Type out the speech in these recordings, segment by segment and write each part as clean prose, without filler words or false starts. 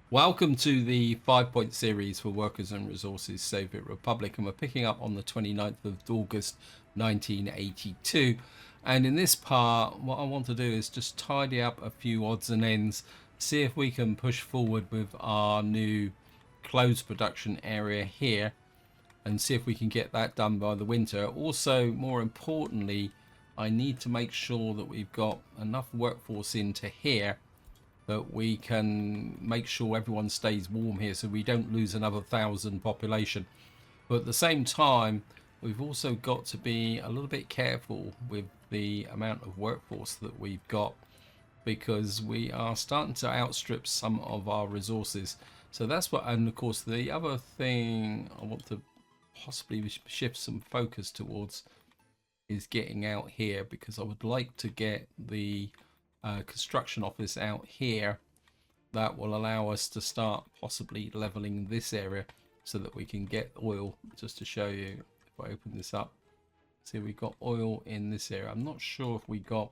Welcome to the 5-point series for Workers and Resources Soviet Republic, and we're picking up on the 29th of August 1982. And in this part, what I want to do is just tidy up a few odds and ends, see if we can push forward with our new closed production area here, and see if we can get that done by the winter. Also, more importantly, I need to make sure that we've got enough workforce into here that we can make sure everyone stays warm here so we don't lose another 1,000 population. But at the same time, we've also got to be a little bit careful with the amount of workforce that we've got, because we are starting to outstrip some of our resources. So that's what, and of course the other thing I want to possibly shift some focus towards is getting out here, because I would like to get the construction office out here. That will allow us to start possibly leveling this area so that we can get oil. Just to show you, if I open this up, see we've got oil in this area. I'm not sure if we got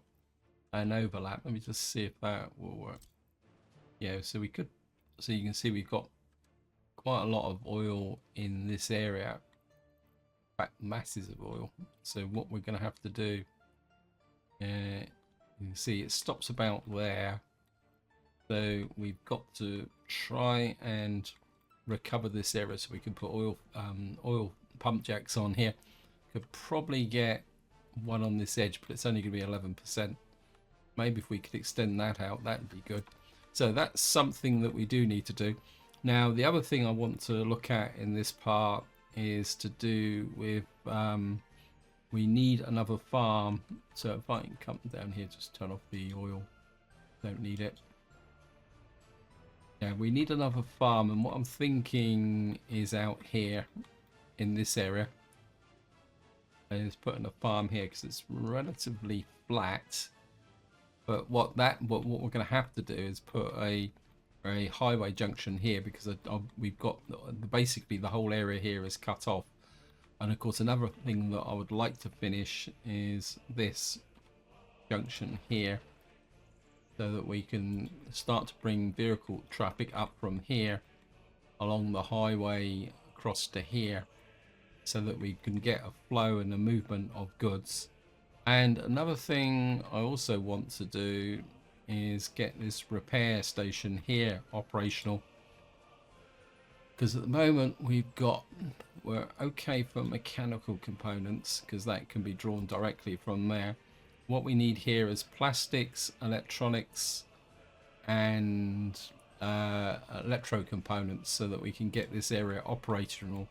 an overlap. Let me just see if that will work. Yeah, so we could, so you can see we've got quite a lot of oil in this area. In fact, masses of oil. So what we're going to have to do, you can see it stops about there. So we've got to try and recover this area so we can put oil pump jacks on here. Could probably get one on this edge, but it's only going to be 11%. Maybe if we could extend that out, that'd be good. So that's something that we do need to do. Now, the other thing I want to look at in this part is to do with we need another farm. So if I can come down here, just turn off the oil. Don't need it. Yeah, we need another farm, and what I'm thinking is out here in this area is putting a farm here because it's relatively flat. But what we're going to have to do is put a highway junction here, because we've got basically the whole area here is cut off. And of course, another thing that I would like to finish is this junction here, so that we can start to bring vehicle traffic up from here along the highway across to here, so that we can get a flow and a movement of goods. And another thing I also want to do is get this repair station here operational, because at the moment we're okay for mechanical components, because that can be drawn directly from there. What we need here is plastics, electronics, and electro components, so that we can get this area operational.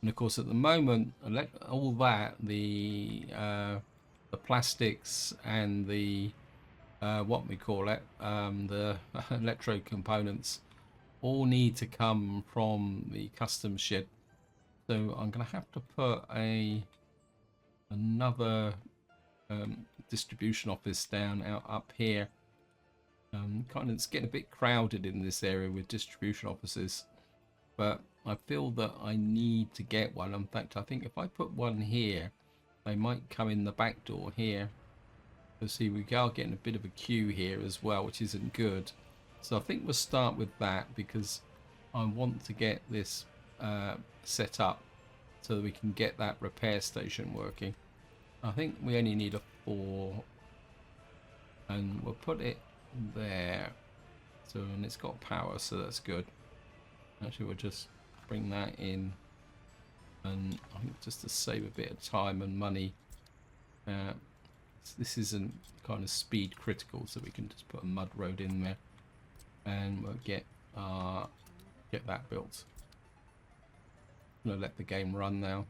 And of course, at the moment, all that, the plastics and the what we call it, the electro components, all need to come from the customs shed. So I'm going to have to put another distribution office down up here. Kind of, it's getting a bit crowded in this area with distribution offices, but I feel that I need to get one. In fact, I think if I put one here, they might come in the back door here. You see, we are getting a bit of a queue here as well, which isn't good. So I think we'll start with that, because I want to get this set up so that we can get that repair station working. I think we only need a 4, and we'll put it there. So, and it's got power, so that's good. Actually, we'll just bring that in, and I think just to save a bit of time and money, this isn't kind of speed critical, so we can just put a mud road in there, and we'll get that built. I'm gonna let the game run now.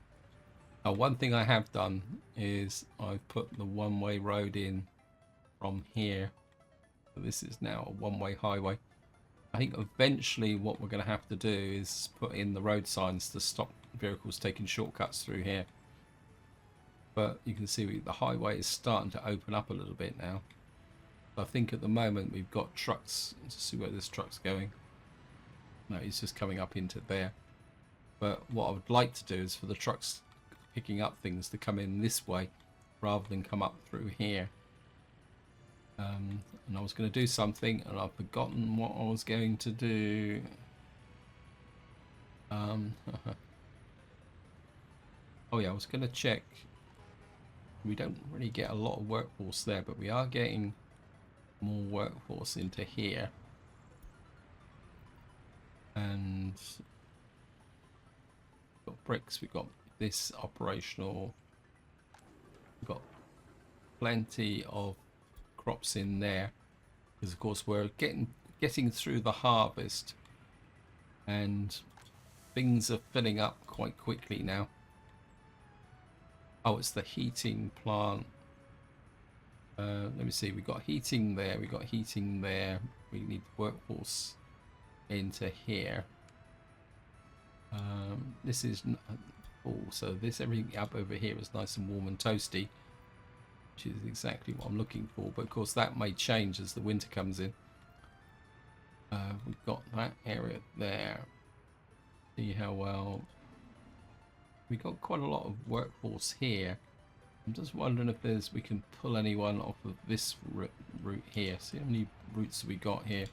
One thing I have done is I've put the one-way road in from here. So this is now a one-way highway. I think eventually what we're going to have to do is put in the road signs to stop vehicles taking shortcuts through here. But you can see the highway is starting to open up a little bit now. I think at the moment we've got trucks. Let's see where this truck's going. No, he's just coming up into there. But what I would like to do is for the trucks picking up things to come in this way rather than come up through here. And I was going to do something and I've forgotten what I was going to do. Oh yeah, I was going to check. We don't really get a lot of workforce there, but we are getting more workforce into here. And we've got bricks, we've got this operational. We've got plenty of crops in there. Because of course we're getting through the harvest and things are filling up quite quickly now. Oh, it's the heating plant. Let me see, we got heating there, we got heating there. We need workforce into here. This is full, so this everything up over here is nice and warm and toasty, which is exactly what I'm looking for. But of course that may change as the winter comes in. We've got that area there. See how well we got quite a lot of workforce here. I'm just wondering if we can pull anyone off of this route here. See how many routes have we got here?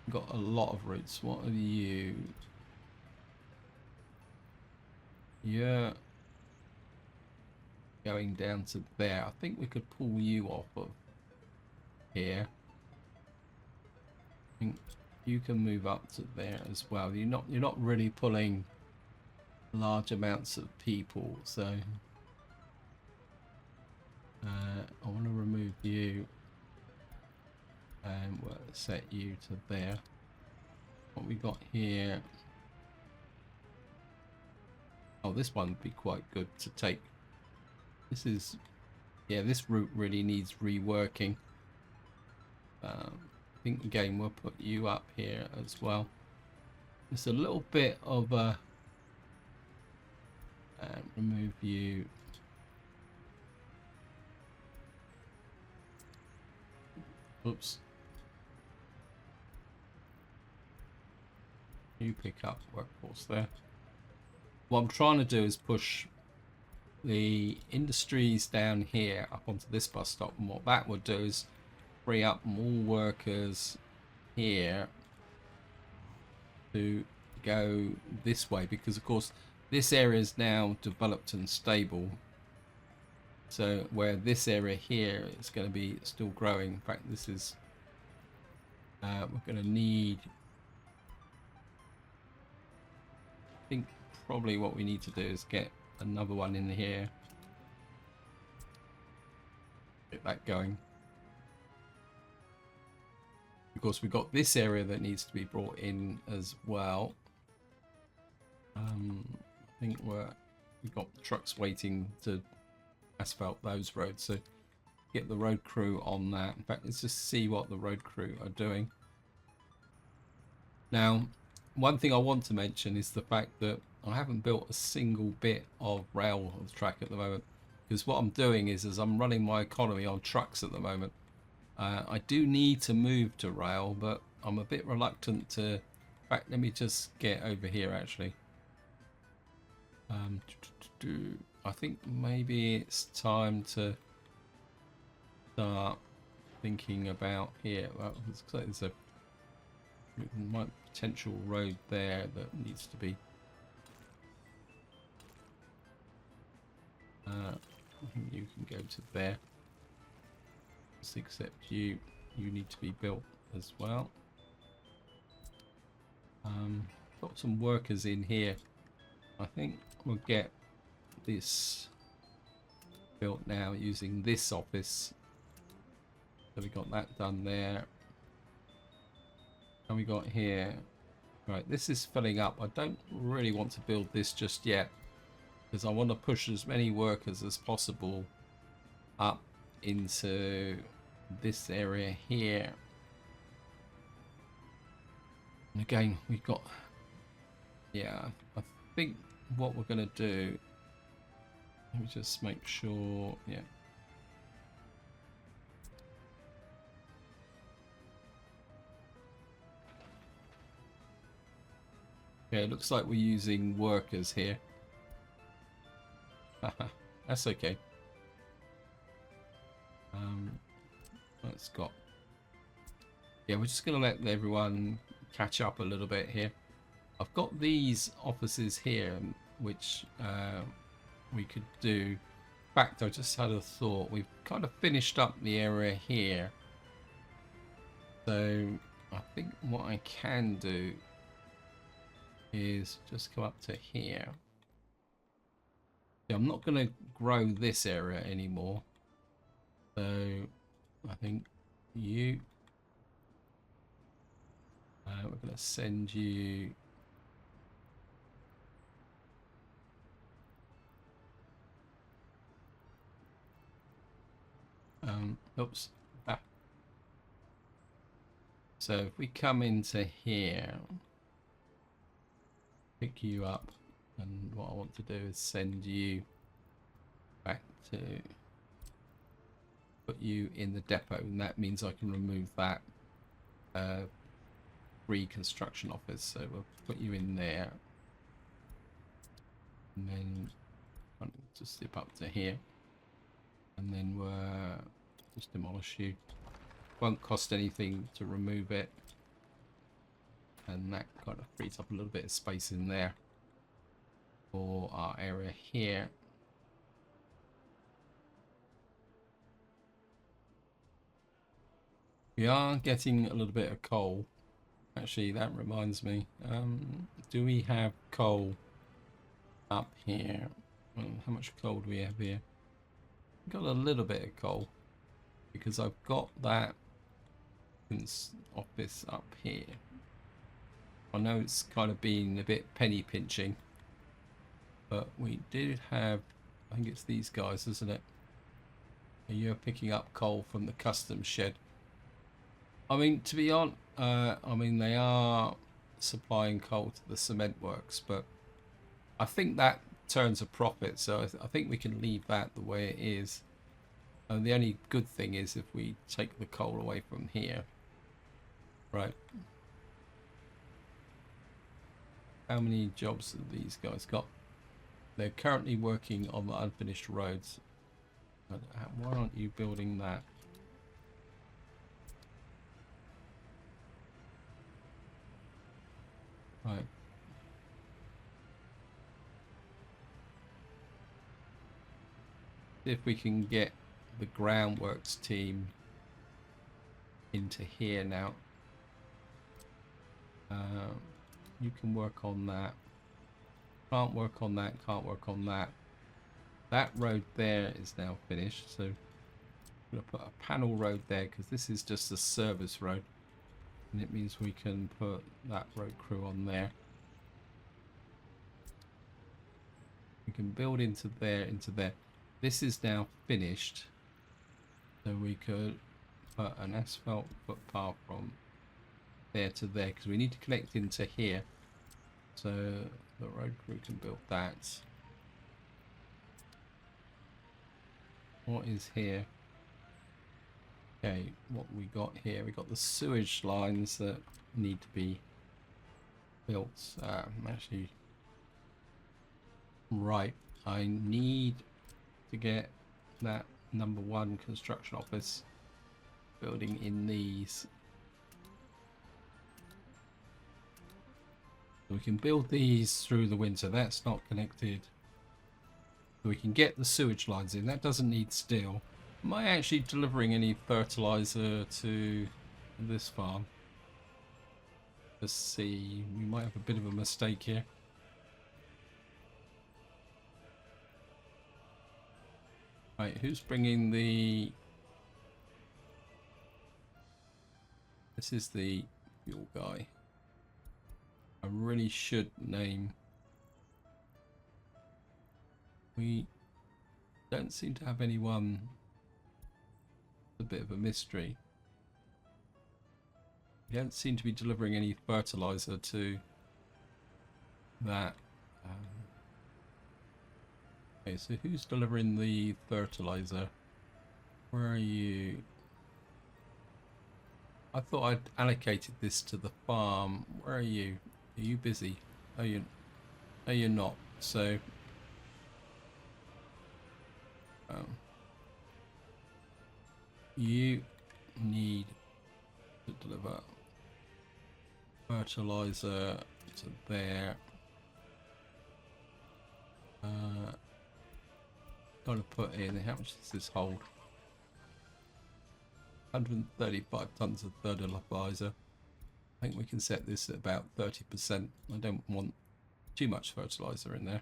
We've got a lot of routes. What are you? Yeah, going down to there. I think we could pull you off of here. I think you can move up to there as well. You're not really pulling large amounts of people, so I want to remove you and we'll set you to there. What we got here? Oh, this one would be quite good to take. This is, yeah, this route really needs reworking. I think again we'll put you up here as well. It's a little bit of a remove you. Oops. You pick up workforce there. What I'm trying to do is push the industries down here up onto this bus stop, and what that would do is free up more workers here to go this way, because of course this area is now developed and stable, so where this area here is going to be still growing. In fact, this is we're going to need, I think probably what we need to do is get another one in here, get that going. Of course, we've got this area that needs to be brought in as well. I think we've got trucks waiting to asphalt those roads, so get the road crew on that. In fact, let's just see what the road crew are doing. Now, one thing I want to mention is the fact that I haven't built a single bit of rail track at the moment, because what I'm doing is I'm running my economy on trucks at the moment. I do need to move to rail, but I'm a bit reluctant to. In fact, let me just get over here actually. I think maybe it's time to start thinking about here. Well, there's a potential road there that needs to be. You can go to there. Except you need to be built as well. Got some workers in here. I think we'll get this built now using this office. So we got that done there. And we got here. Right, this is filling up. I don't really want to build this just yet, because I want to push as many workers as possible up into this area here. And again, we've got, yeah, I think what we're going to do, let me just make sure, yeah. Okay, it looks like we're using workers here. That's okay. it's got. Yeah, we're just going to let everyone catch up a little bit here. I've got these offices here, which we could do. In fact, I just had a thought. We've kind of finished up the area here. So I think what I can do is just come up to here. Yeah, I'm not going to grow this area anymore. So I think you... we're going to send you... oops. Ah. So if we come into here, pick you up, and what I want to do is send you back to put you in the depot, and that means I can remove that reconstruction office. So we'll put you in there, and then just zip up to here, and then we'll just demolish you. Won't cost anything to remove it, and that kind of frees up a little bit of space in there for our area here. We are getting a little bit of coal. Actually, that reminds me, do we have coal up here? Well, how much coal do we have here? We've got a little bit of coal because I've got that office up here. I know it's kind of been a bit penny pinching, but we did have, I think it's these guys, isn't it? You're picking up coal from the customs shed. I mean, to be honest, I mean, they are supplying coal to the cement works, but I think that turns a profit, so I think we can leave that the way it is. And the only good thing is if we take the coal away from here. Right. How many jobs have these guys got? They're currently working on the unfinished roads. Why aren't you building that? Right. If we can get the groundworks team into here now. You can work on that. Can't work on that, can't work on that. That road there is now finished, so I'm going to put a panel road there because this is just a service road. And it means we can put that road crew on there. We can build into there, into there. This is now finished. So we could put an asphalt footpath from there to there because we need to connect into here. So the road crew can build that. What is here? Okay, what we got here? We got the sewage lines that need to be built. Actually, right. I need to get that #1 construction office building in these. We can build these through the winter. That's not connected. We can get the sewage lines in. That doesn't need steel. Am I actually delivering any fertilizer to this farm? Let's see. We might have a bit of a mistake here. Right, who's bringing the... This is the fuel guy. I really should name... We don't seem to have anyone. A bit of a mystery. We don't seem to be delivering any fertilizer to that. Okay, so who's delivering the fertilizer? Where are you? I thought I'd allocated this to the farm. Where are you? Are you busy? Are you? Are you not? So. You need to deliver fertilizer to there. Got to put in, how much does this hold? 135 tons of fertilizer. I think we can set this at about 30%. I don't want too much fertilizer in there,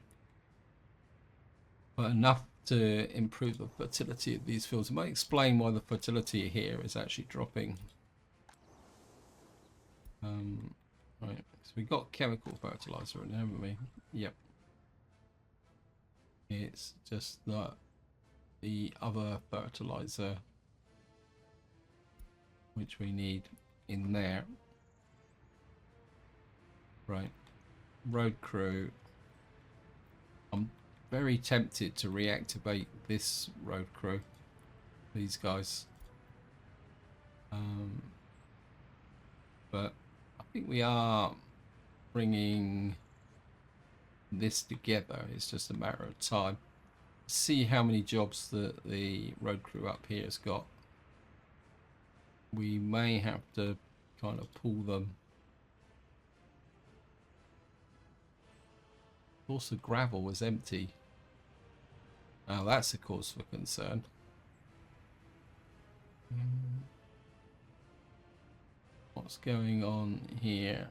but enough to improve the fertility of these fields. It might explain why the fertility here is actually dropping. Right, so we got chemical fertilizer in there, haven't we? Yep. It's just that the other fertilizer which we need in there. Right, road crew. I'm very tempted to reactivate this road crew, these guys, but I think we are bringing this together. It's just a matter of time. See how many jobs that the road crew up here has got. We may have to kind of pull them. Also, gravel was empty. Now that's a cause for concern. What's going on here?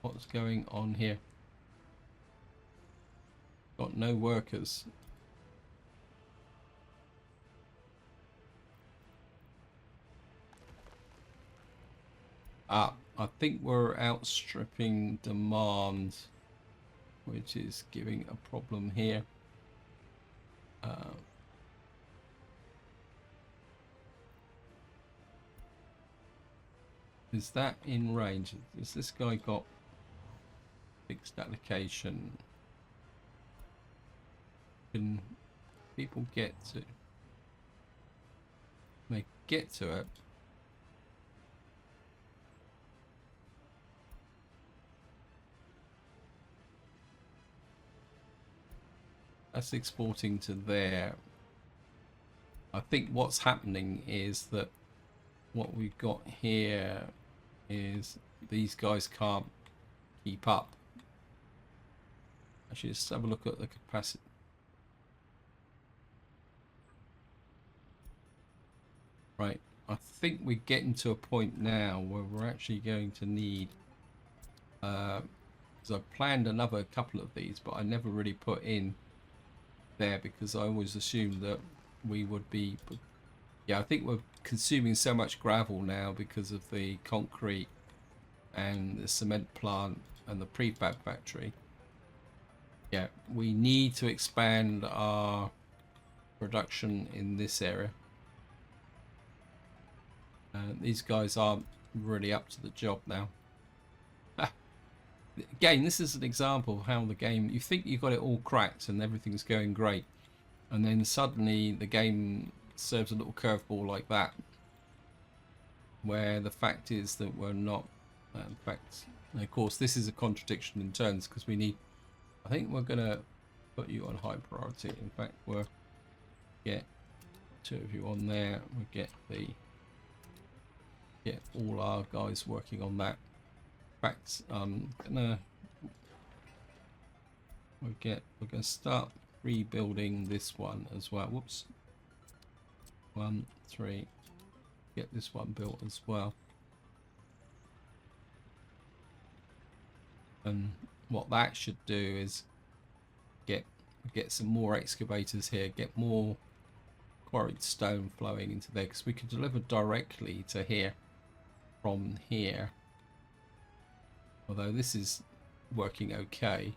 What's going on here? Got no workers. I think we're outstripping demand, which is giving a problem here. Is that in range? Has this guy got fixed allocation? Can people get to? They get to it. That's exporting to there. I think what's happening is that what we've got here is these guys can't keep up. Actually, just have a look at the capacity. Right, I think we're getting to a point now where we're actually going to need, because I planned another couple of these, but I never really put in there because I always assumed that we would be, yeah, I think we're consuming so much gravel now because of the concrete and the cement plant and the prefab factory. Yeah, we need to expand our production in this area. These guys aren't really up to the job now. Again, this is an example of how the game, you think you got it all cracked and everything's going great, and then suddenly the game serves a little curveball like that, where the fact is that we're not, in fact, and of course this is a contradiction in terms, because we need, I think we're gonna put you on high priority. In fact, we'll get 2 of you on there. We'll get all our guys working on that. In fact, we're gonna start rebuilding this one as well. Whoops. 1, 3. Get this one built as well. And what that should do is get some more excavators here, get more quarried stone flowing into there, because we could deliver directly to here from here. Although this is working okay.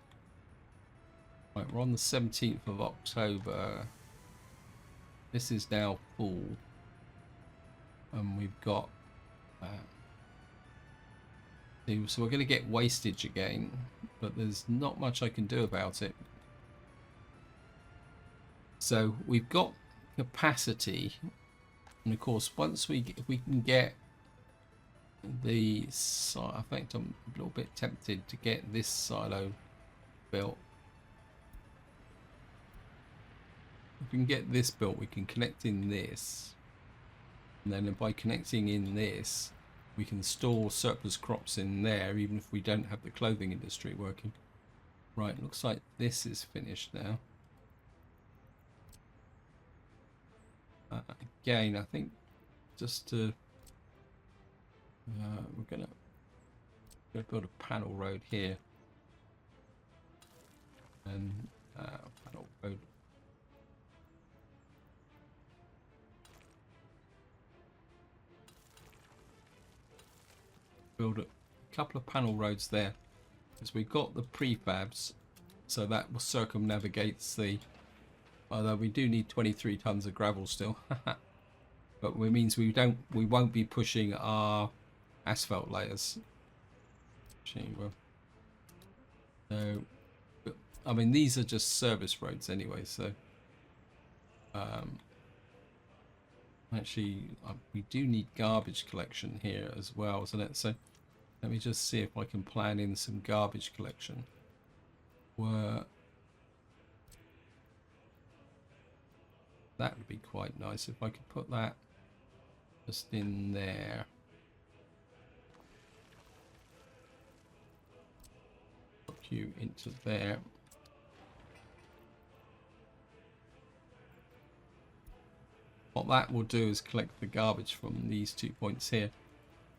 Right, we're on the 17th of October. This is now full. And we've got... so we're going to get wastage again, but there's not much I can do about it. So we've got capacity. And of course, once if we can get the silo, in fact, I'm a little bit tempted to get this silo built. if we can get this built, we can connect in this. And then by connecting in this, we can store surplus crops in there, even if we don't have the clothing industry working. Right, looks like this is finished now. Again, I think just to... we're going to build a panel road here. And panel road. Build a couple of panel roads there, because we've got the prefabs, so that will circumnavigates the... Although we do need 23 tons of gravel still, but it means we won't be pushing our asphalt layers. So, I mean, these are just service roads anyway. So, actually, we do need garbage collection here as well, isn't it? So, let me just see if I can plan in some garbage collection. That would be quite nice if I could put that just in there. Put you into there. What that will do is collect the garbage from these 2 points here.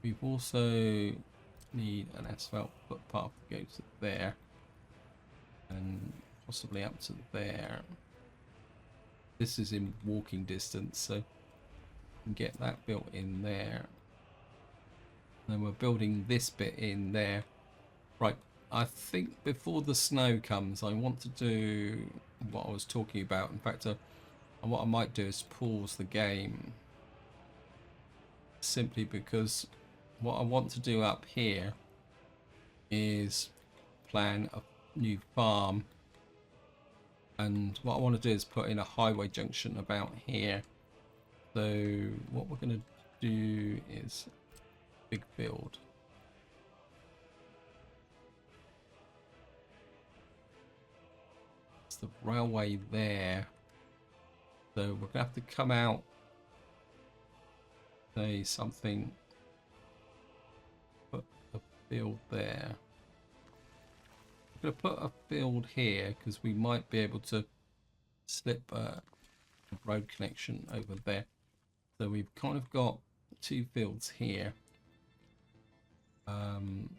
We've also need an asphalt footpath that goes to there and possibly up to there. This is in walking distance, so we can get that built in there. And then we're building this bit in there. Right, I think before the snow comes, I want to do what I was talking about. In fact, what I might do is pause the game. Simply because what I want to do up here is plan a new farm. And what I want to do is put in a highway junction about here. So what we're going to do is big field. It's the railway there. So we're going to have to come out, say something, put a field there. I'm going to put a field here because we might be able to slip a road connection over there. So we've kind of got 2 fields here. And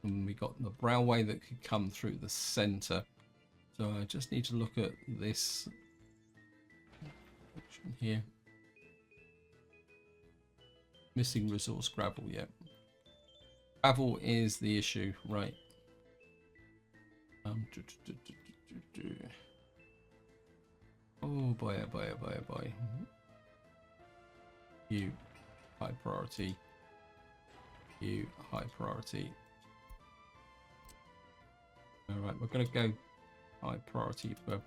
we got the railway that could come through the center. So I just need to look at this here. Missing resource gravel, yeah. Gravel is the issue, right? Oh boy, oh boy, oh boy, oh boy. You, high priority. You, high priority. Alright, we're going to go high priority for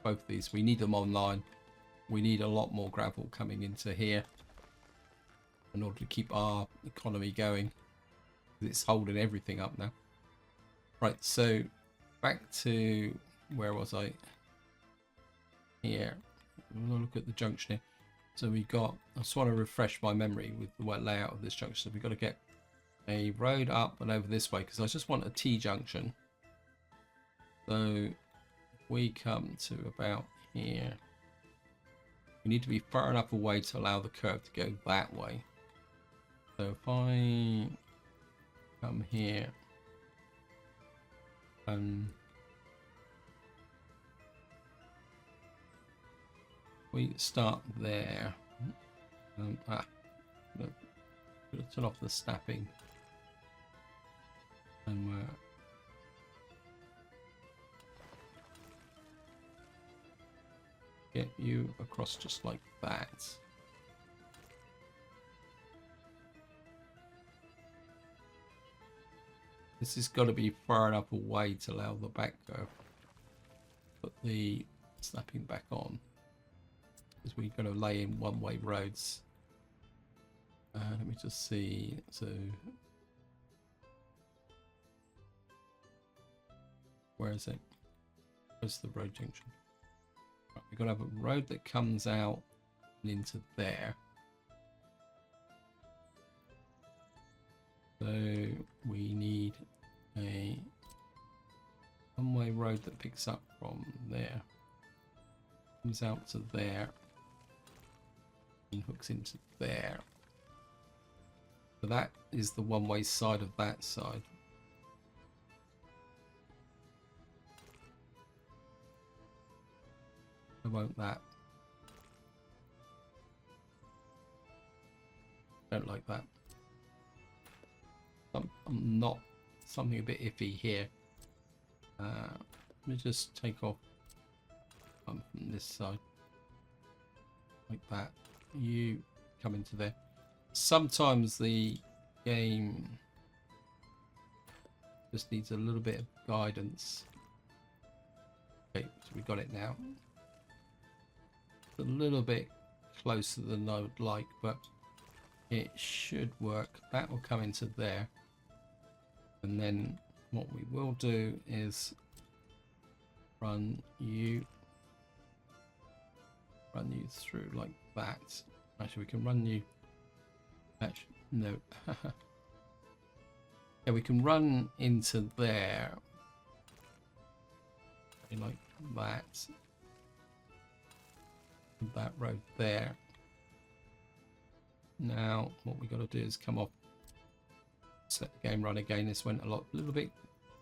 both these. We need them online. We need a lot more gravel coming into here in order to keep our economy going. It's holding everything up now. Right, so back to, where was I? Here. We'll look at the junction here. So we got, I just want to refresh my memory with the layout of this junction. So we've got to get a road up and over this way because I just want a T-junction. So if we come to about here, we need to be far enough away to allow the curve to go that way. So if I come here and we start there. Gonna turn off the snapping, and we're get you across just like that. This has got to be far enough away to allow the back curve. Put the snapping back on, because we're going to lay in one-way roads. Let me just see. So where is it? Where's the road junction? We've got to have a road that comes out and into there. So we need a one-way road that picks up from there, comes out to there, and hooks into there. So that is the one-way side of that side. I won't that. Don't like that. I'm not something a bit iffy here. Let me just take off from this side like that. You come into there. Sometimes the game just needs a little bit of guidance. Okay, so we got it now. It's a little bit closer than I would like, but it should work. That will come into there. And then what we will do is run you through like that. Actually, we can run you. Actually, no. Yeah, we can run into there. Like that. That road there. Now, what we got to do is come off. Let the game run again. This went a little bit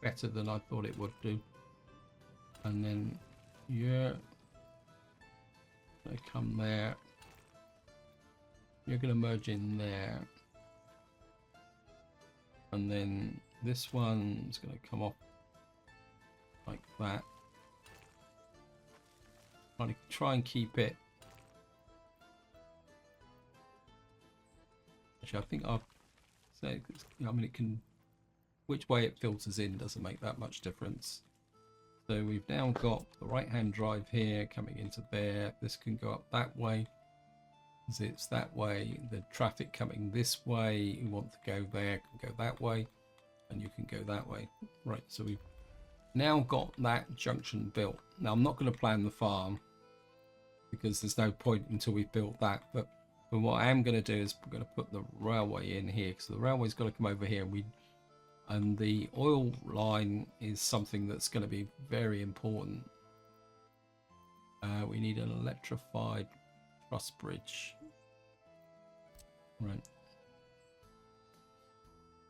better than I thought it would do. And then you're going to come there. You're going to merge in there. And then this one's going to come off like that. Try and keep it. Actually, I think I've said, I mean, it can, which way it filters in doesn't make that much difference. So we've now got the right hand drive here coming into there. This can go up that way. As it's that way, the traffic coming this way, you want to go there, can go that way, and you can go that way. Right, so we've now got that junction built. Now I'm not going to plan the farm because there's no point until we've built that, but what I am going to do is we're going to put the railway in here, because the railway's got to come over here, and the oil line is something that's going to be very important. We need an electrified truss bridge. Right.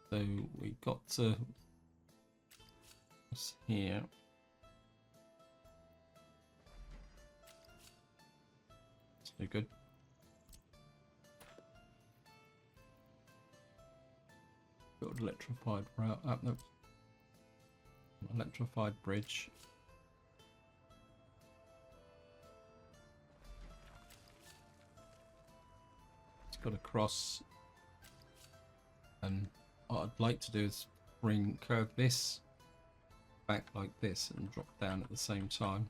So we got to here. So good. Build electrified route up. No. Electrified bridge. It's got to cross, and what I'd like to do is curve this back like this and drop down at the same time.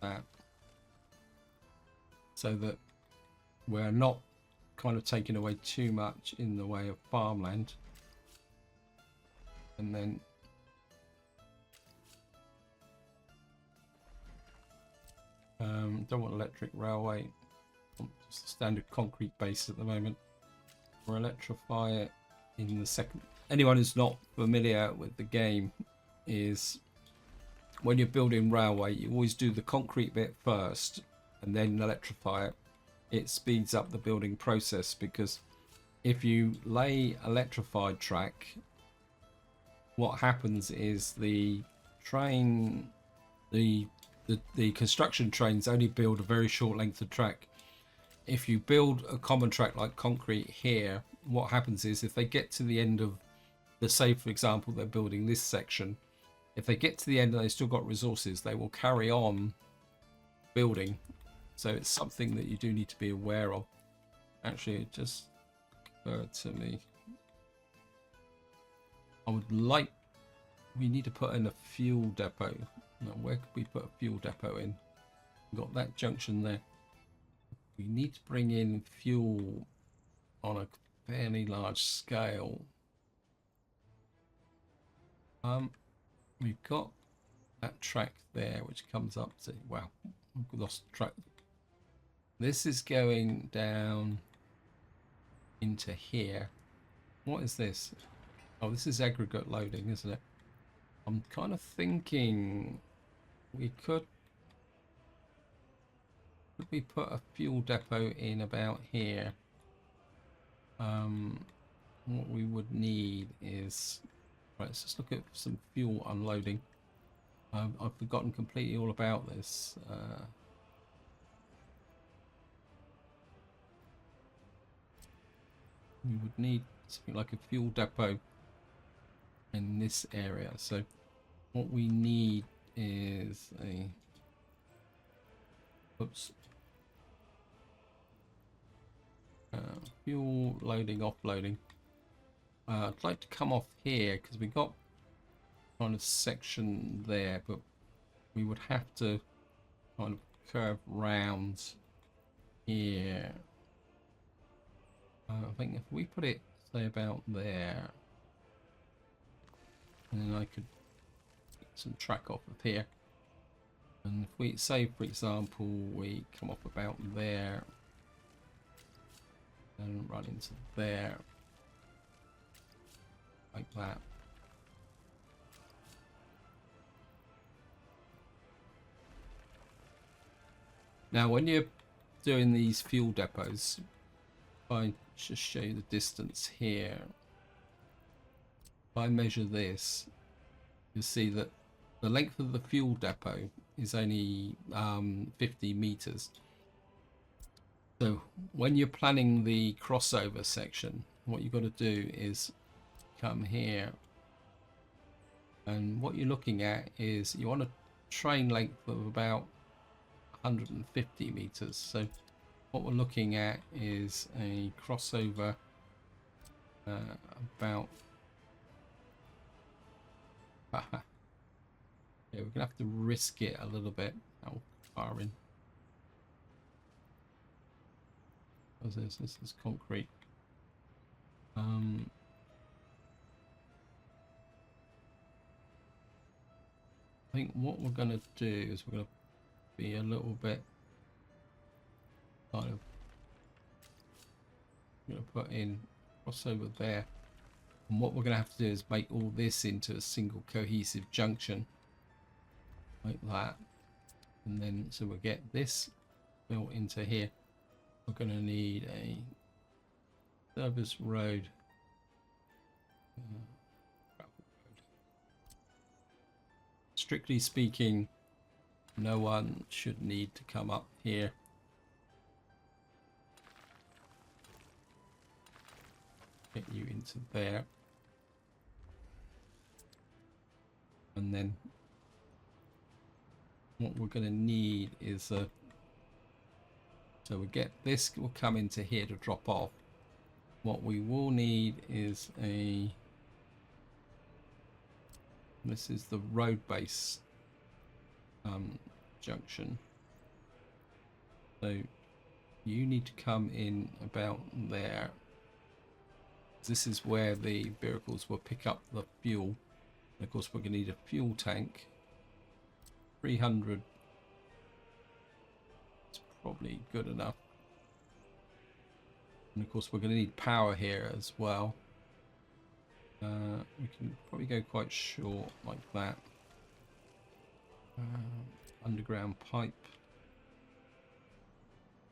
That, so that we're not kind of taking away too much in the way of farmland. And then don't want electric railway, just a standard concrete base at the moment. We'll electrify it in the second. Anyone who's not familiar with the game, is when you're building railway, you always do the concrete bit first and then electrify it. It speeds up the building process, because if you lay electrified track, what happens is the train, the construction trains only build a very short length of track. If you build a common track like concrete here, what happens is if they get to the end of the, say for example they're building this section, if they get to the end and they've still got resources, they will carry on building. So it's something that you do need to be aware of. Actually, it just occurred to me, I would like, we need to put in a fuel depot. Now, where could we put a fuel depot in? We've got that junction there. We need to bring in fuel on a fairly large scale. We've got that track there, which comes up to, wow, I've lost track. This is going down into here. What is this? Oh, this is aggregate loading, isn't it? I'm kind of thinking we could we put a fuel depot in about here? What we would need is, right, let's just look at some fuel unloading. I've forgotten completely all about this. We would need something like a fuel depot in this area. So what we need is a, oops, fuel loading, offloading. I'd like to come off here because we got kind of section there, but we would have to kind of curve round here. I think if we put it, say, about there, and then I could get some track off of here. And if we say, for example, we come off about there and run into there, like that. Now, when you're doing these fuel depots, if I just show you the distance here, if I measure this, you'll see that the length of the fuel depot is only 50 meters. So when you're planning the crossover section, what you've got to do is come here, and what you're looking at is you want a train length of about 150 meters. So what we're looking at is a crossover about yeah, we're gonna have to risk it a little bit. How far in? This is concrete. I think what we're gonna do is we're gonna be a little bit kind of, I'm gonna put in crossover there, and what we're gonna have to do is make all this into a single cohesive junction like that, and then so we'll get this built into here. We're gonna need a service road, strictly speaking, no one should need to come up here. Get you into there. And then what we're going to need is a, so we get this will come into here to drop off. What we will need is a, this is the road base junction. So you need to come in about there. This is where the vehicles will pick up the fuel. And of course, we're going to need a fuel tank. 300. It's probably good enough. And of course, we're going to need power here as well. We can probably go quite short like that. Underground pipe.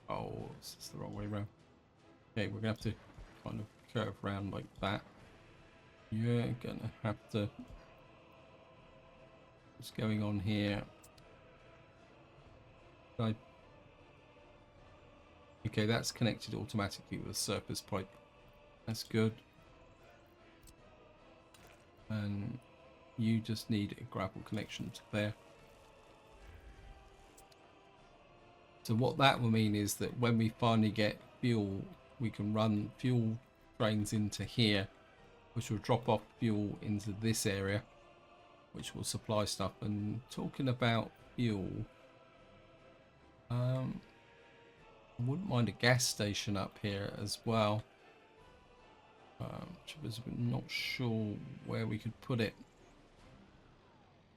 Oh, this is the wrong way around. Okay, we're going to have to kind of curve around like that. You're going to have to... What's going on here? Okay, that's connected automatically with a surface pipe. That's good. And you just need a gravel connection to there. So what that will mean is that when we finally get fuel, we can run fuel trains into here, which will drop off fuel into this area, which will supply stuff. And talking about fuel, I wouldn't mind a gas station up here as well. Which was not sure where we could put it.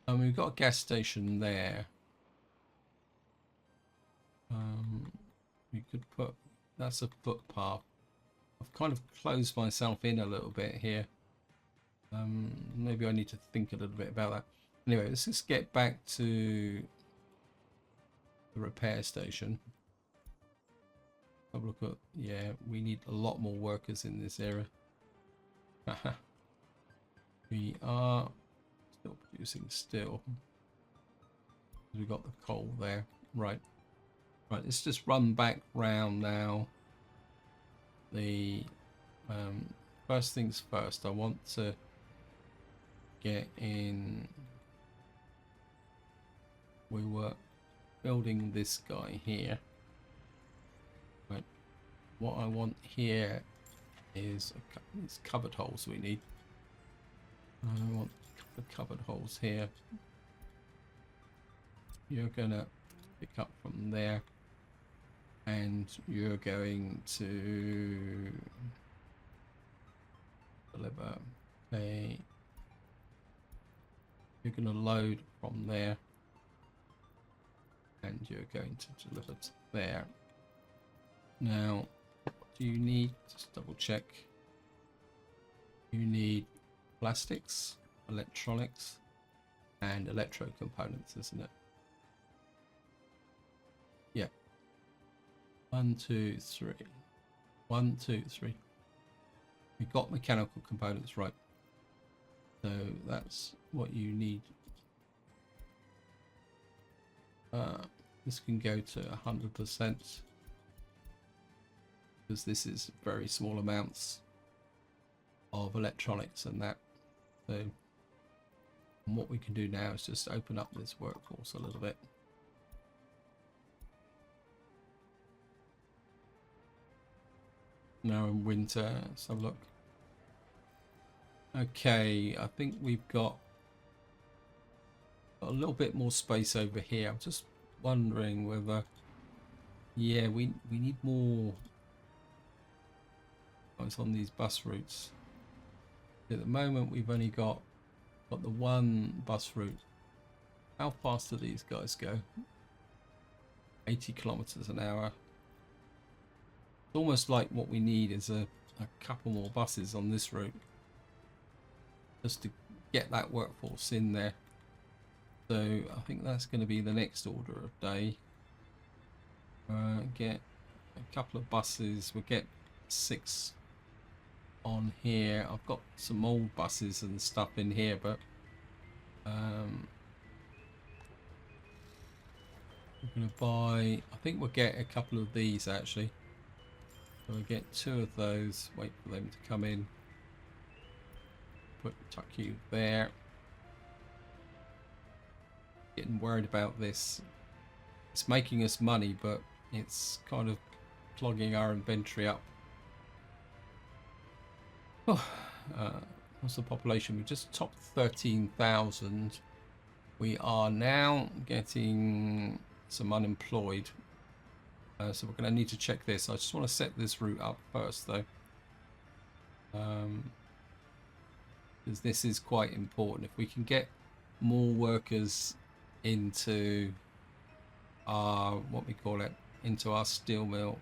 We've got a gas station there. We could put, that's a footpath. I've kind of closed myself in a little bit here. Maybe I need to think a little bit about that. Anyway, let's just get back to the repair station. Have a look at, yeah, we need a lot more workers in this area. We are still producing steel. We've got the coal there. Right. Right, let's just run back round now. The first things first, I want to get in. We were building this guy here. Right. What I want here is these cupboard holes we need. I want the cupboard holes here. You're gonna pick up from there, and you're going to deliver a. You're gonna load from there, and you're going to deliver to there. Now, what do you need? Just double check. You need plastics, electronics, and electro components, isn't it? Yeah. 1, 2, 3. 1, 2, 3. We got mechanical components right. So that's what you need. This can go to 100% because this is very small amounts of electronics and that. So what we can do now is just open up this workforce a little bit. Now in winter, let's have a look. Okay, I think we've got a little bit more space over here. I'm just wondering whether, yeah, we need more. Oh, it's on these bus routes. At the moment, we've only got the one bus route. How fast do these guys go? 80 kilometers an hour. It's almost like what we need is a couple more buses on this route, just to get that workforce in there. So I think that's going to be the next order of day. Get a couple of buses. We'll get 6 on here. I've got some old buses and stuff in here, but we're going to buy, I think we'll get a couple of these actually. So we'll get 2 of those, wait for them to come in. Tuck you there. Getting worried about this. It's making us money, but it's kind of clogging our inventory up. Oh, what's the population? We just topped 13,000. We are now getting some unemployed. So we're going to need to check this. I just want to set this route up first, though. Because this is quite important. If we can get more workers into our, what we call it, into our steel mill,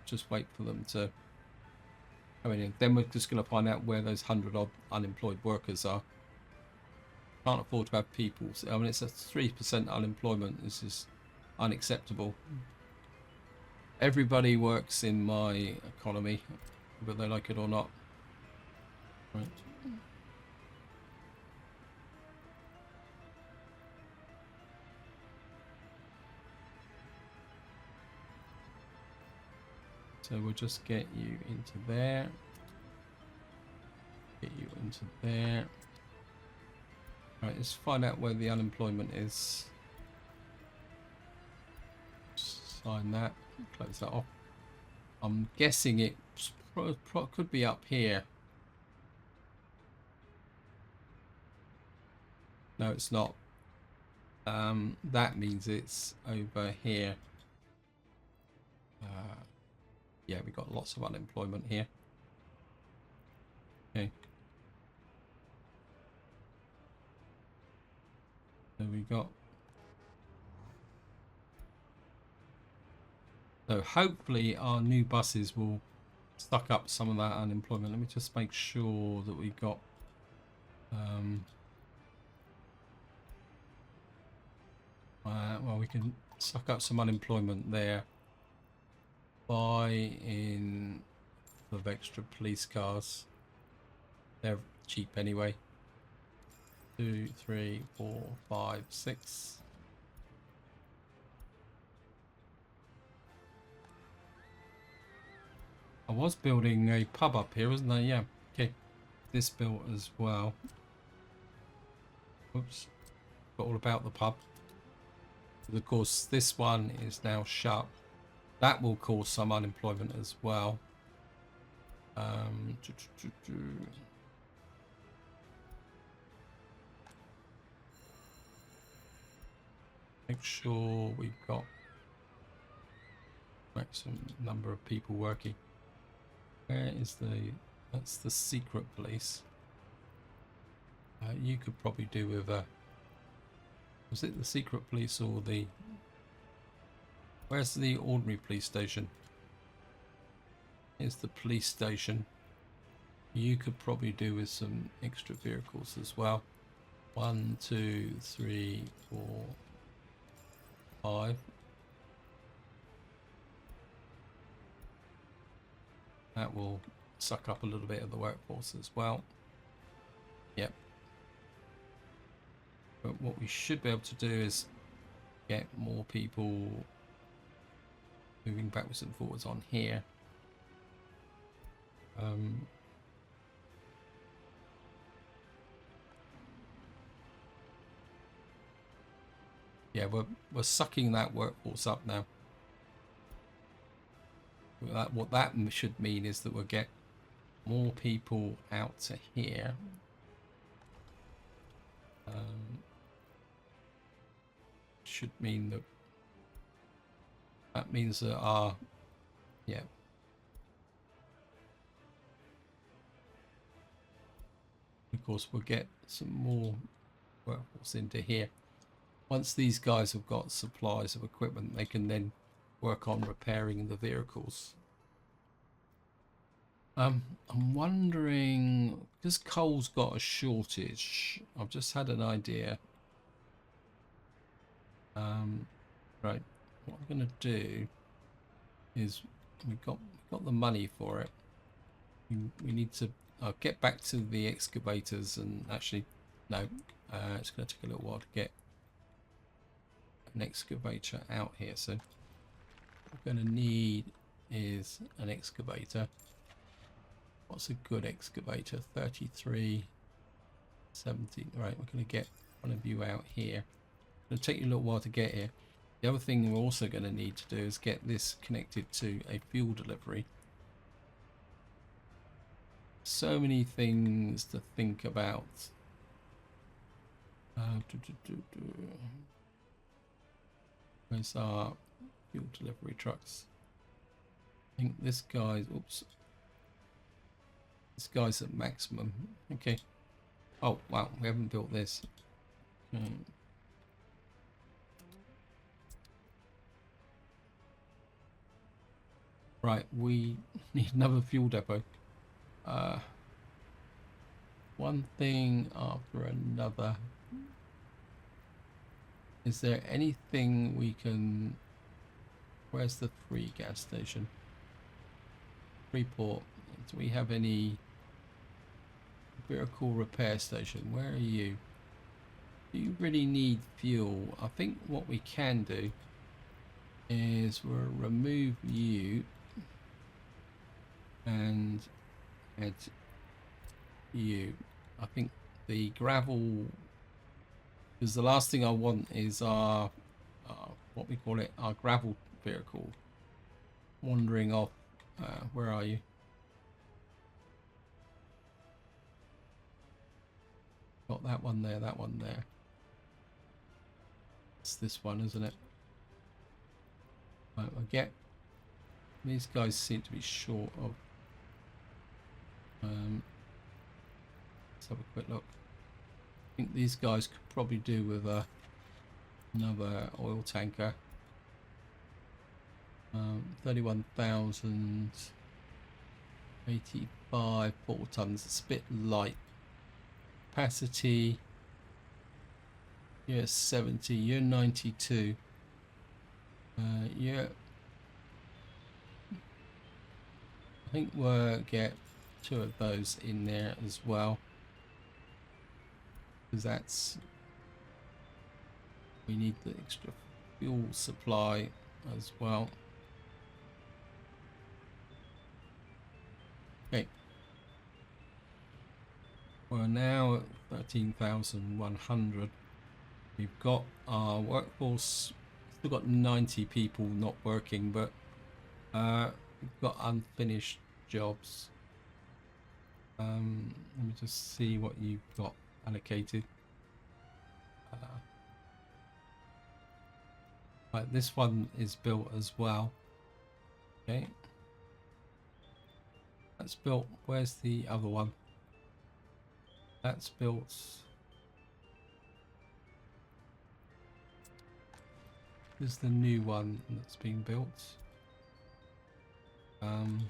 just wait for them to come in. Then we're just going to find out where those 100 odd unemployed workers are. Can't afford to have people. I mean, it's a 3% unemployment. This is unacceptable. Everybody works in my economy, whether they like it or not. Right. So we'll just get you into there. Get you into there. Right, let's find out where the unemployment is. Sign that. Close that off. I'm guessing it could be up here. No, it's not. That means it's over here. Yeah, we got lots of unemployment here. Okay. got? So hopefully our new buses will suck up some of that unemployment. Let me just make sure that we got well, we can suck up some unemployment there by in of extra police cars. They're cheap anyway. 2, 3, 4, 5, 6. I was building a pub up here, wasn't I? Yeah. Okay. This built as well. Oops. Got all about the pub. But of course, this one is now shut. That will cause some unemployment as well. Make sure we've got maximum number of people working. Where is that's the secret police. You could probably do with was it the secret police or the, where's the ordinary police station? Here's the police station. You could probably do with some extra vehicles as well. 1, 2, 3, 4, 5. That will suck up a little bit of the workforce as well. Yep. But what we should be able to do is get more people moving backwards and forwards on here. Yeah, we're sucking that workforce up now. What that should mean is that we'll get more people out to here. Should mean that means that our, yeah. Of course, we'll get some more workforce into here. Once these guys have got supplies of equipment, they can then work on repairing the vehicles. I'm wondering, because coal's got a shortage, I've just had an idea. Right, what I'm going to do is we've got the money for it. We need to get back to the excavators, and actually, no, it's going to take a little while to get an excavator out here. So what we're going to need is an excavator. What's a good excavator? 33, 17. Right, we're going to get one of you out here. It'll take you a little while to get here. The other thing we're also going to need to do is get this connected to a fuel delivery. So many things to think about. Where's our fuel delivery trucks? I think this guy's, oops. This guy's at maximum. Okay. Oh, wow, we haven't built this. Right, we need another fuel depot. One thing after another. Is there anything we can... Where's the free gas station? Freeport. Do we have any vehicle repair station? Where are you? Do you really need fuel? I think what we can do is we'll remove you and add you. I think the gravel, because the last thing I want is our what we call it, our gravel vehicle wandering off. Where are you? Got that one there, that one there. It's this one, isn't it? Right, we'll get, these guys seem to be short of let's have a quick look. I think these guys could probably do with a Another oil tanker. 31,085 portal tons. It's a bit light. Capacity. You're 70. You're 92. Yeah. I think we'll get 2 of those in there as well. Because that's... we need the extra fuel supply as well. Okay. We're now at 13,100. We've got our workforce, still got 90 people not working, but we've got unfinished jobs. Let me just see what you've got allocated. Right, this one is built as well. Okay. That's built. Where's the other one? That's built. This is the new one that's being built. Right,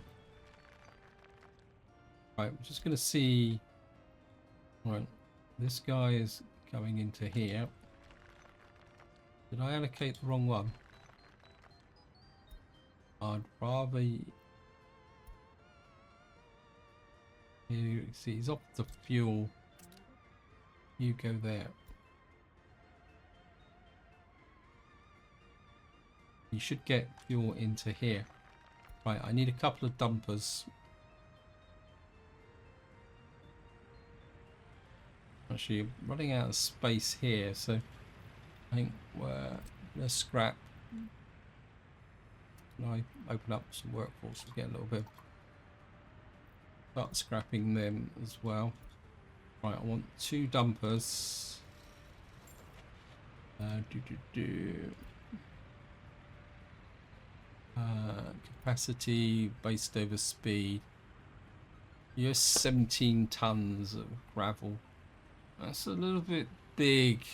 we're just going to see. Right, this guy is going into here. Did I allocate the wrong one? I'd rather. You see, he's off the fuel. You go there. You should get fuel into here. Right, I need a couple of dumpers. Actually, running out of space here, so I think we're gonna scrap. Can I open up some workforce to get a little bit? Start scrapping them as well. Right, I want 2 dumpers. Capacity based over speed. You're 17 tons of gravel. That's a little bit big.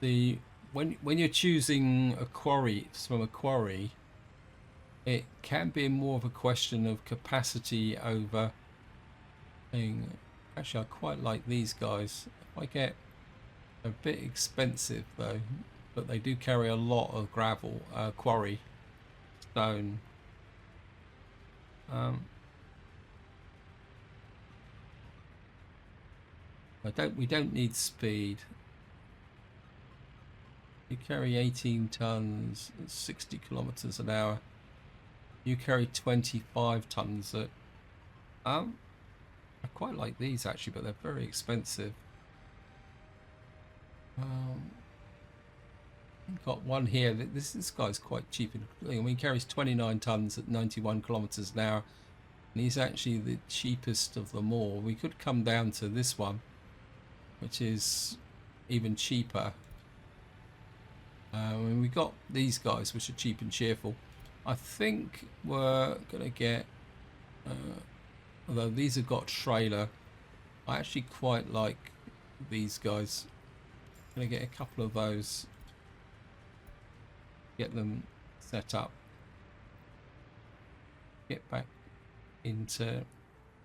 When you're choosing a quarry from a quarry, it can be more of a question of capacity over thing. Actually, I quite like these guys. If I get a bit expensive though, but they do carry a lot of gravel, quarry stone. We don't need speed. You carry 18 tons at 60 kilometers an hour. You carry 25 tons at I quite like these actually, but they're very expensive. Got one here. This guy's quite cheap. I mean, he carries 29 tons at 91 kilometers an hour, and he's actually the cheapest of them all. We could come down to this one, which is even cheaper. And we got these guys, which are cheap and cheerful. I think we're gonna get. Although these have got trailer, I actually quite like these guys. I'm gonna get a couple of those. Get them set up. Get back into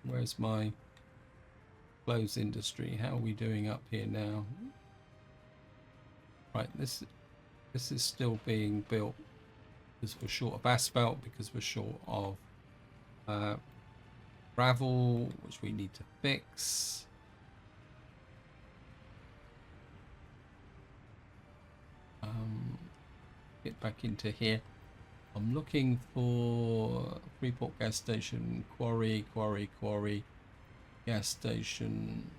where's my clothes industry? How are we doing up here now? Right, this is still being built because we're short of asphalt, because we're short of gravel, which we need to fix. Get back into here. I'm looking for Freeport gas station, quarry, gas station.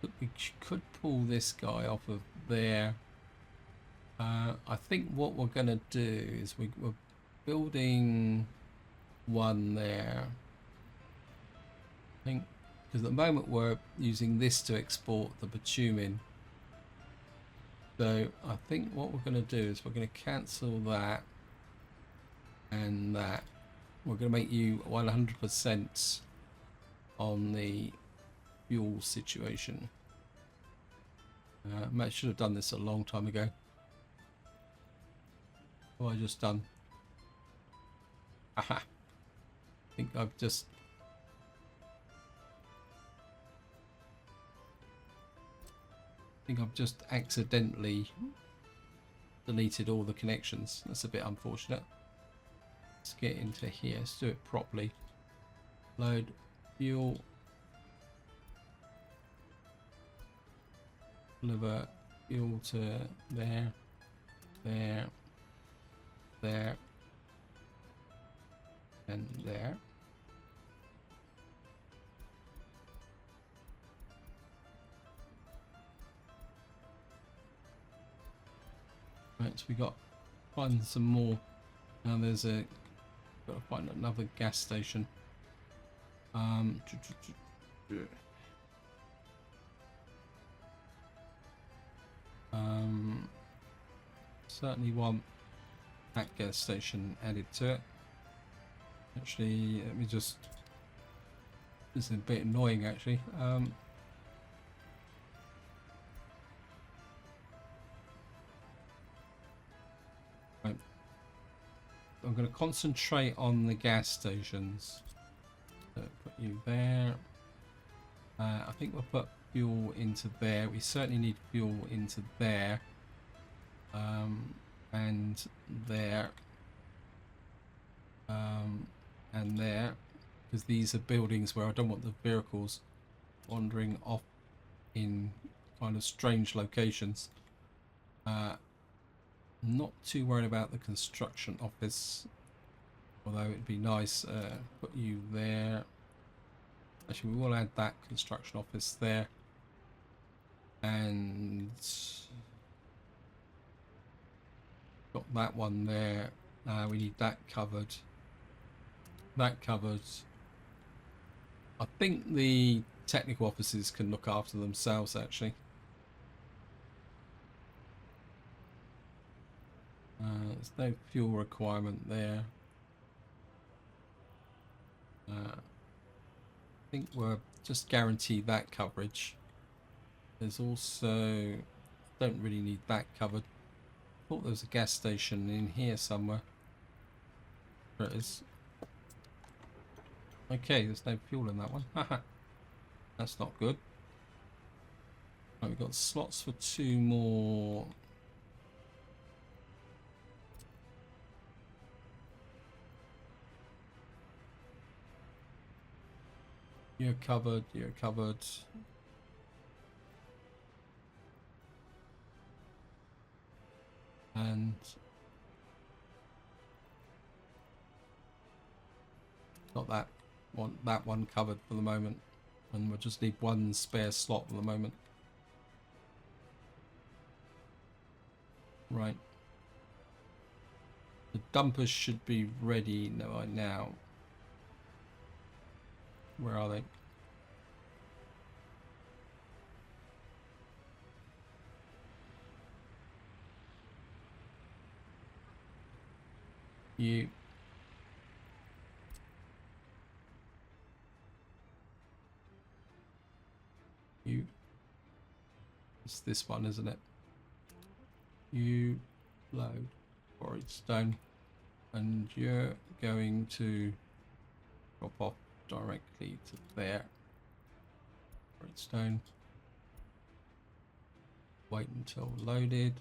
But we could pull this guy off of there. I think what we're going to do is we're building one there. I think because at the moment we're using this to export the bitumen. So I think what we're going to do is we're going to cancel that and that. We're going to make you 100% on the fuel situation. I should have done this a long time ago. What have I just done? Aha. I think I've just... accidentally deleted all the connections. That's a bit unfortunate. Let's get into here. Let's do it properly. Load fuel. Deliver fuel to there, there, there, and there. Right, so we got find some more. Now there's a got to find another gas station. Certainly want that gas station added to it. Actually, let me just. This is a bit annoying, actually. Right. I'm going to concentrate on the gas stations. So put you there. I think we'll put fuel into there. We certainly need fuel into there. And there. And there. Because these are buildings where I don't want the vehicles wandering off in kind of strange locations. Not too worried about the construction office, although it'd be nice. Put you there. Actually, we will add that construction office there, and got that one there. We need that covered. That covered. I think the technical offices can look after themselves, actually. There's no fuel requirement there. I think we'll just guarantee that coverage. There's also... don't really need that covered. Thought there was a gas station in here somewhere. There it is. Okay, there's no fuel in that one. Haha. That's not good. Right, we've got slots for 2 more. You're covered, you're covered. And got that one covered for the moment. And we'll just leave 1 spare slot for the moment. Right. The dumpers should be ready now. Where are they? You. It's this one, isn't it? You load quarried stone, and you're going to drop off directly to there. Quarried stone. Wait until loaded.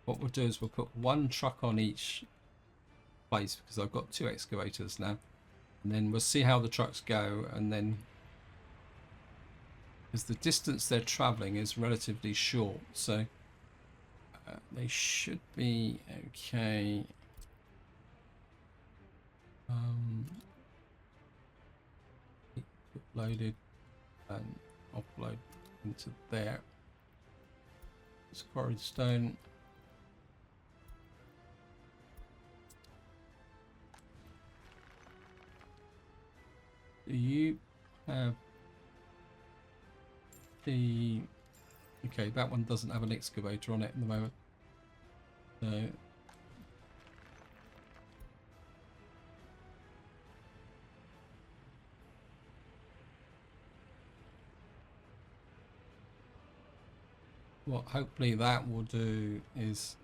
What we'll do is we'll put 1 truck on each place because I've got 2 excavators now, and then we'll see how the trucks go, and then because the distance they're traveling is relatively short, so they should be okay. Loaded and offload into there. It's quarried stone. Do you have the... okay, that one doesn't have an excavator on it at the moment. So what hopefully that will do is,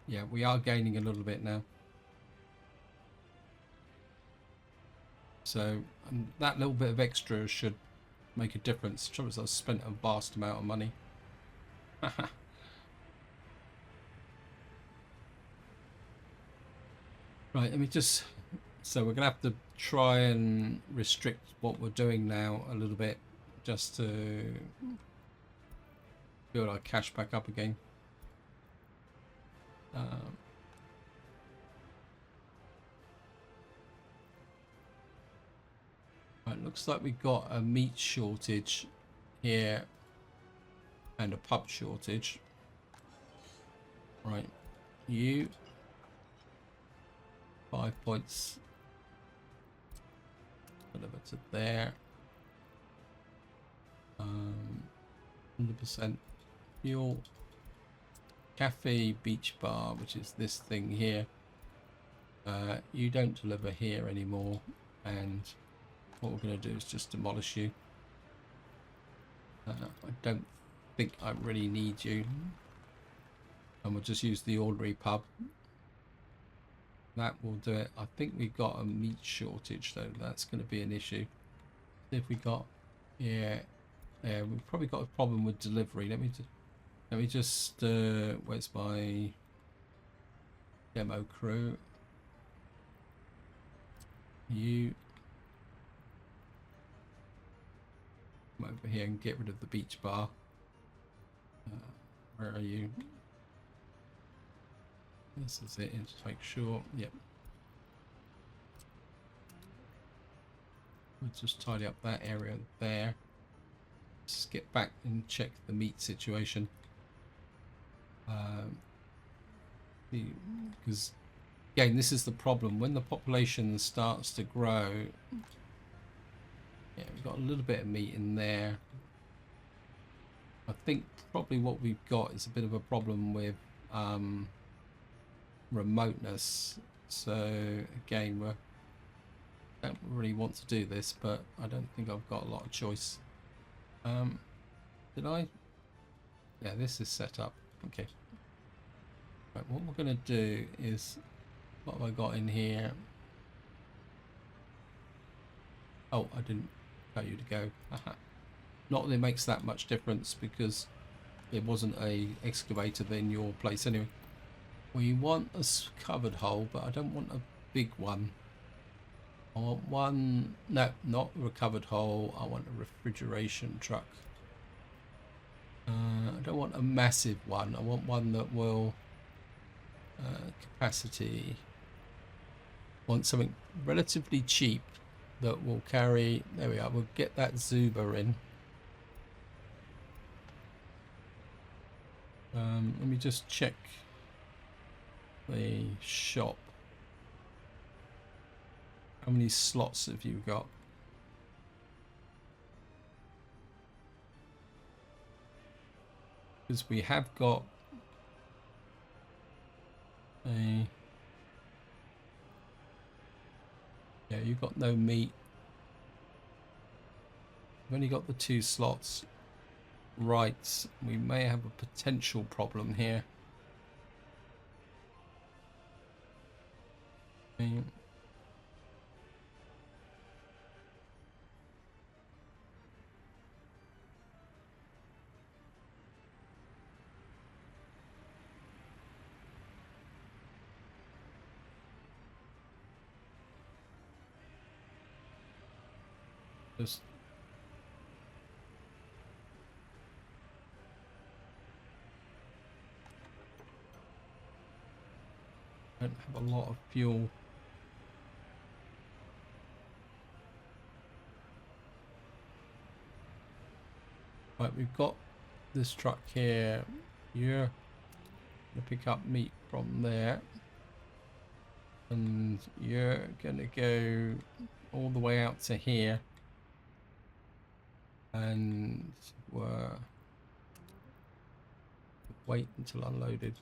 yeah, we are gaining a little bit now. So that little bit of extra should make a difference. Trouble is, I've spent a vast amount of money. Right, let me just... So we're going to have to try and restrict what we're doing now a little bit, just to build our cash back up again. Right, looks like we've got a meat shortage here and a pub shortage. Right, you 5 points deliver to there. 100% fuel. Cafe beach bar, which is this thing here. You don't deliver here anymore, and what we're going to do is just demolish you. I don't think I really need you, and we'll just use the ordinary pub. That will do it. I think we've got a meat shortage though. That's going to be an issue. See if we got, yeah, we've probably got a problem with delivery. Let me just where's my demo crew? You come over here and get rid of the beach bar. Where are you? This is it. Just make sure. Yep. Let's just tidy up that area there. Let's get back and check the meat situation. Because again, this is the problem when the population starts to grow. Yeah, we've got a little bit of meat in there. I think probably what we've got is a bit of a problem with remoteness. So again, we don't really want to do this, but I don't think I've got a lot of choice. Did I? Yeah, this is set up. Okay. Right, what we're going to do is, what have I got in here? Oh, I didn't tell you to go. Not that it makes that much difference because it wasn't a excavator in your place anyway. We want a covered hole, but I don't want a big one. I want one, no, not a covered hole. I want a refrigeration truck. I don't want a massive one. I want one that will capacity. Want something relatively cheap that will carry. There we are. We'll get that Zuba in. Let me just check the shop. How many slots have you got? Because we have got a... Yeah, you've got no meat. We've only got the 2 slots. Right, we may have a potential problem here. Okay. Just don't have a lot of fuel. Right, we've got this truck here. You're gonna pick up meat from there, and you're gonna go all the way out to here, and wait until unloaded.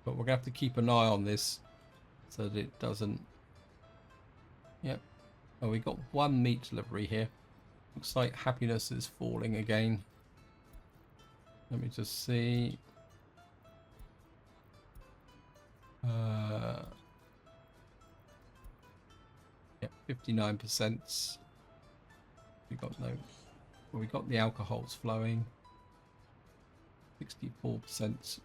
But we're gonna have to keep an eye on this so that it doesn't. Yep. Oh, we got one meat delivery here. Looks like happiness is falling again. Let me just see. Yeah, 59%. We got no. Well, we got the alcohols flowing. 64%.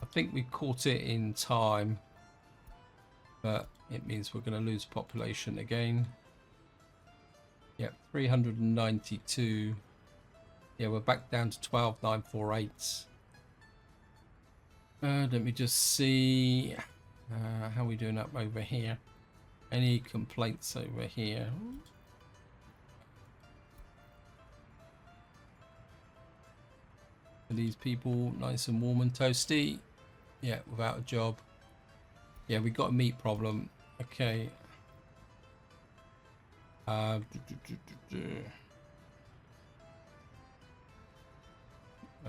I think we caught it in time, but it means we're going to lose population again. Yep, 392. Yeah, we're back down to 12,948. Let me just see how we doing up over here. Any complaints over here? Are these people nice and warm and toasty? Yeah, without a job. Yeah, we got a meat problem. Okay. I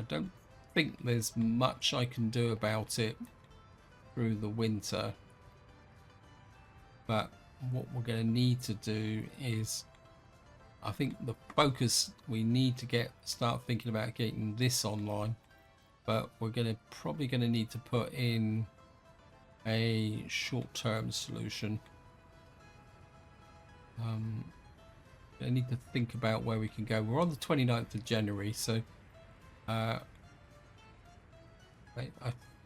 don't think there's much I can do about it through the winter. But what we're going to need to do is, I think the focus, we need to start thinking about getting this online. But we're probably going to need to put in a short-term solution. I need to think about where we can go. We're on the 29th of January, so I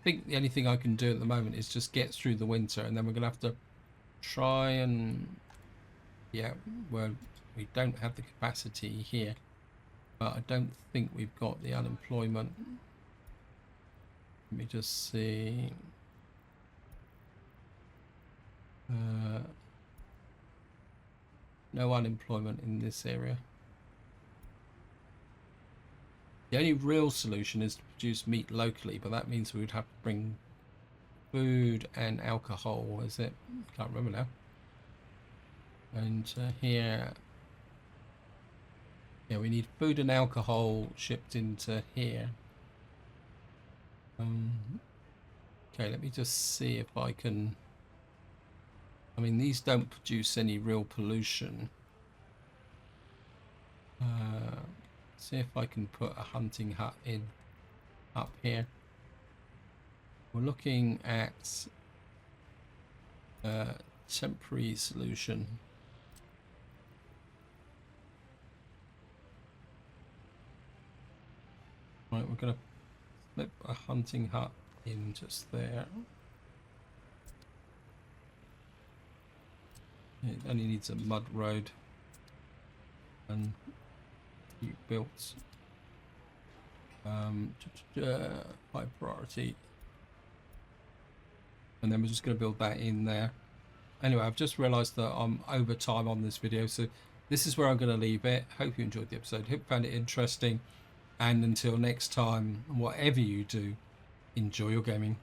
think the only thing I can do at the moment is just get through the winter, and then we're going to have to try and, yeah, well, we don't have the capacity here, but I don't think we've got the unemployment. Let me just see. No unemployment in this area. The only real solution is to produce meat locally, but that means we would have to bring food and alcohol, is it? Can't remember now. And here, yeah, we need food and alcohol shipped into here. Okay, let me just see if I can. I mean, these don't produce any real pollution. See if I can put a hunting hut in up here. We're looking at temporary solution. Right, we're going to flip a hunting hut in just there. It only needs a mud road and you built high priority, and then we're just going to build that in there. Anyway, I've just realized that I'm over time on this video, so this is where I'm going to leave it. Hope you enjoyed the episode, hope you found it interesting, and until next time, whatever you do, enjoy your gaming.